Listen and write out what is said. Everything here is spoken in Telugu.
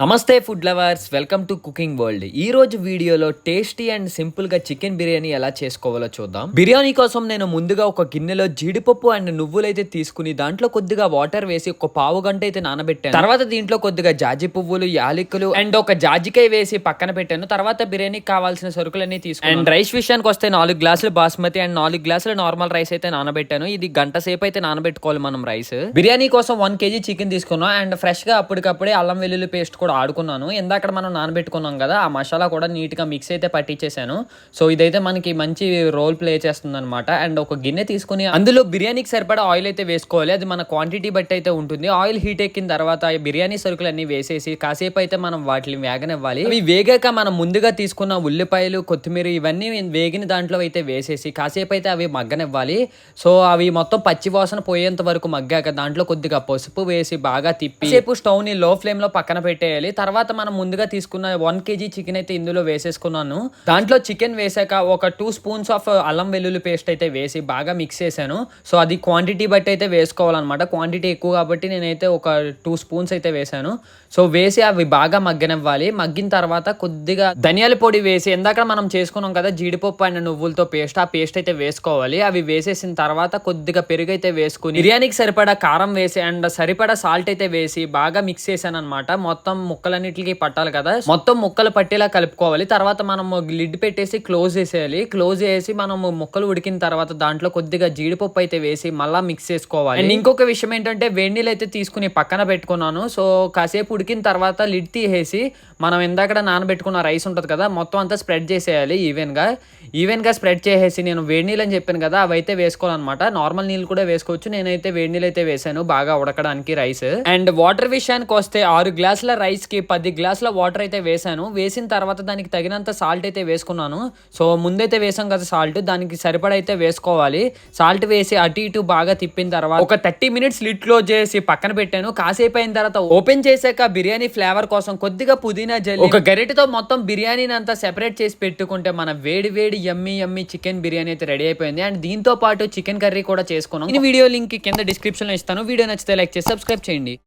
నమస్తే food lovers, welcome to cooking world. ఈ రోజు వీడియోలో టేస్టీ అండ్ సింపుల్ గా చికెన్ బిర్యానీ ఎలా చేసుకోవాలో చూద్దాం. బిర్యానీ కోసం నేను ముందుగా ఒక గిన్నెలో జీడిపప్పు అండ్ నువ్వులైతే తీసుకుని దాంట్లో కొద్దిగా వాటర్ వేసి ఒక పావు గంట అయితే నానబెట్టాను. తర్వాత దీంట్లో కొద్దిగా జాజి పువ్వులు, యాలకులు అండ్ ఒక జాజికాయ వేసి పక్కన పెట్టాను. తర్వాత బిర్యానీకి కావాల్సిన సరుకులన్నీ తీసుకున్నాను. అండ్ రైస్ విషయానికి వస్తే 4 గ్లాసులు బాస్మతి అండ్ 4 గ్లాసులు నార్మల్ రైస్ అయితే నానబెట్టాను. ఇది గంట సేపు అయితే నానబెట్టుకోవాలి మనం రైస్. బిర్యానీ కోసం 1 kg చికెన్ తీసుకున్నాం. అండ్ ఫ్రెష్ గా అప్పటికప్పుడే అల్లం వెల్లుల్లి పేస్ట్ కూడా ఆడుకున్నాను. ఇందాక మనం నానబెట్టుకున్నాం కదా, ఆ మసాలా కూడా నీట్ గా మిక్స్ అయితే పట్టించేసాను. సో ఇదైతే మనకి మంచి రోల్ ప్లే చేస్తుంది అనమాట. అండ్ ఒక గిన్నె తీసుకుని అందులో బిర్యానీకి సరిపడా ఆయిల్ అయితే వేసుకోవాలి. అది మన క్వాంటిటీ బట్టి అయితే ఉంటుంది. ఆయిల్ హీట్ ఎక్కిన తర్వాత బిర్యానీ సరుకులు అన్ని వేసేసి కాసేపు అయితే మనం వాటిని వేగనివ్వాలి. అవి వేగాక మనం ముందుగా తీసుకున్న ఉల్లిపాయలు, కొత్తిమీర ఇవన్నీ వేగిన దాంట్లో అయితే వేసేసి కాసేపు అయితే అవి మగ్గనివ్వాలి. సో అవి మొత్తం పచ్చి వాసన పోయేంత వరకు మగ్గాక దాంట్లో కొద్దిగా పసుపు వేసి బాగా తిప్పి సేపు స్టవ్ ని లో ఫ్లేమ్ లో పక్కన పెట్టేయాలి. తర్వాత మనం ముందుగా తీసుకున్న 1 kg చికెన్ అయితే ఇందులో వేసేసుకున్నాను. దాంట్లో చికెన్ వేసాక ఒక 2 స్పూన్స్ ఆఫ్ అల్లం వెల్లుల్లి పేస్ట్ అయితే వేసి బాగా మిక్స్ చేశాను. సో అది క్వాంటిటీ బట్టి అయితే వేసుకోవాలన్నమాట. క్వాంటిటీ ఎక్కువ కాబట్టి నేనైతే ఒక 2 స్పూన్స్ అయితే వేసాను. సో వేసి అవి బాగా మగ్గనివ్వాలి. మగ్గిన తర్వాత కొద్దిగా ధనియాల పొడి వేసి ఇందాక మనం చేసుకున్నాం కదా జీడిపప్పు అండ్ నువ్వులతో పేస్ట్, ఆ పేస్ట్ అయితే వేసుకోవాలి. అవి వేసేసిన తర్వాత కొద్దిగా పెరుగు అయితే వేసుకుని బిర్యానీకి సరిపడా కారం వేసి అండ్ సరిపడా సాల్ట్ అయితే వేసి బాగా మిక్స్ చేశాను అనమాట. మొత్తం ముక్కలన్నిటికి పట్టాలి కదా, మొత్తం ముక్కలు పట్టేలా కలుపుకోవాలి. తర్వాత మనం లిడ్ పెట్టేసి క్లోజ్ చేసేయాలి. క్లోజ్ చేసి మనం ముక్కలు ఉడికిన తర్వాత దాంట్లో కొద్దిగా జీడిపప్పు అయితే వేసి మళ్ళా మిక్స్ చేసుకోవాలి. అండ్ ఇంకొక విషయం ఏంటంటే వేడి నీళ్ళు అయితే తీసుకుని పక్కన పెట్టుకున్నాను. సో కాసేపు ఉడికిన తర్వాత లిడ్ తీసేసి మనం ఇందాక నానబెట్టుకున్న రైస్ ఉంటుంది కదా, మొత్తం అంతా స్ప్రెడ్ చేసేయాలి ఈవెన్ గా స్ప్రెడ్ చేసేసి నేను వేడి నీళ్ళు అని చెప్పాను కదా, అవి అయితే వేసుకోవాలన్నమాట. నార్మల్ నీళ్ళు కూడా వేసుకోవచ్చు. నేనైతే వేడి నీళ్ళు అయితే వేసాను బాగా ఉడకడానికి రైస్. అండ్ వాటర్ విషయానికి వస్తే 6 గ్లాసుల రైస్ కి 10 గ్లాసుల వాటర్ అయితే వేసాను. వేసిన తర్వాత దానికి తగినంత సాల్ట్ అయితే వేసుకున్నాను. సో ముందైతే వేసాం కదా సాల్ట్, దానికి సరిపడా అయితే వేసుకోవాలి. సాల్ట్ వేసి అటు ఇటు బాగా తిప్పిన తర్వాత ఒక 30 మినిట్స్ లిడ్ క్లోజ్ చేసి పక్కన పెట్టాను. కాసేపు అయిన తర్వాత ఓపెన్ చేశాక బిర్యానీ ఫ్లేవర్ కోసం కొద్దిగా పుదీనా జల్లి ఒక గరిటెతో మొత్తం బిర్యానీని అంతా సెపరేట్ చేసి పెట్టుకుంటే మన వేడి వేడి యమ్మీ చికెన్ బిర్యానీ అయితే రెడీ అయిపోయింది. అండ్ దీంతో పాటు చికెన్ కర్రీ కూడా చేసుకున్నాం. ఈ వీడియో లింక్ కింద డిస్క్రిప్షన్ లో ఇస్తాను. వీడియో నచ్చితే లైక్ చేసి సబ్స్క్రైబ్ చేయండి.